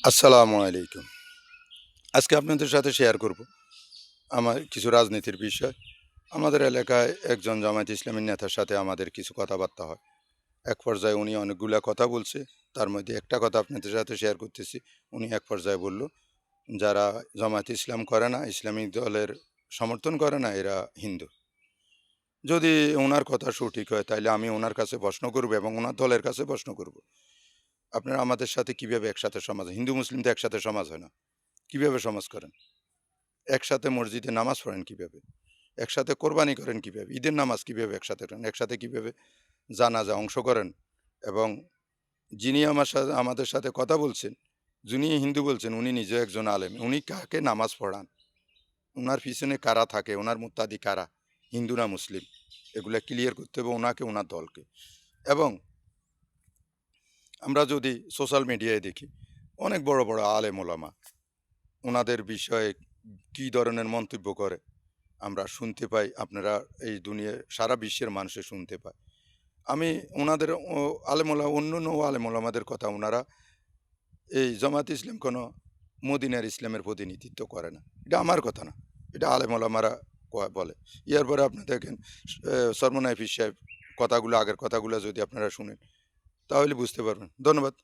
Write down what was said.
আসসালামু আলাইকুম। আজকে আপনাদের সাথে শেয়ার করব আমার কিছু রাজনীতির বিষয়। আমাদের এলাকায় একজন জামায়াত ইসলামীর নেতার সাথে আমাদের কিছু কথাবার্তা হয়। এক পর্যায়ে উনি অনেকগুলা কথা বলছে। তার মধ্যে একটা কথা আপনাদের সাথে শেয়ার করতেছি। উনি এক পর্যায়ে বলল, "যারা জামায়াত ইসলাম করে না, ইসলামিক দলের সমর্থন করে না, এরা হিন্দু।" যদি উনার কথা সঠিক হয় তাইলে আমি উনার কাছে প্রশ্ন করব এবং উনার দলের কাছে প্রশ্ন করব। আপনারা আমাদের সাথে কিভাবে একসাথে সমাজ হিন্দু মুসলিম তো একসাথে সমাজ হয় না। কিভাবে সমাজ করেন? একসাথে মসজিদে নামাজ পড়েন কিভাবে? একসাথে কোরবানি করেন কিভাবে? ঈদের নামাজ কিভাবে একসাথে করেন? একসাথে কিভাবে জানাজা অংশ করেন? এবং যিনি আমাদের সাথে কথা বলছেন, যিনি হিন্দু বলছেন উনি নিজেও একজন আলেম। উনি কাকে নামাজ পড়ান? উনার পিছনে কারা থাকে? উনার মুত্তাদি কারা? হিন্দু না মুসলিম? এগুলা ক্লিয়ার করতে হবে উনাকে, উনার দলকে। এবং আমরা যদি সোশ্যাল মিডিয়ায় দেখি, অনেক বড়, বড় আলেম ওলামা উনাদের বিষয়ে কি ধরনের মন্তব্য করে আমরা শুনতে পাই, আপনারা এই দুনিয়ার সারা বিশ্বের মানুষে শুনতে পায়। আমি উনাদের অন্যান্য আলেমোলামাদের কথা উনারা এই জামাত ইসলাম কোনো মদিনার ইসলামের প্রতিনিধিত্ব করে না। এটা আমার কথা না। এটা আলেমোলামারা বলে। ইয়ার পরে আপনি দেখেন সরমুনাই ফিস সাহেব কথাগুলো আগের কথাগুলো যদি আপনারা শুনেন তাহলে বুঝতে পারবেন। ধন্যবাদ।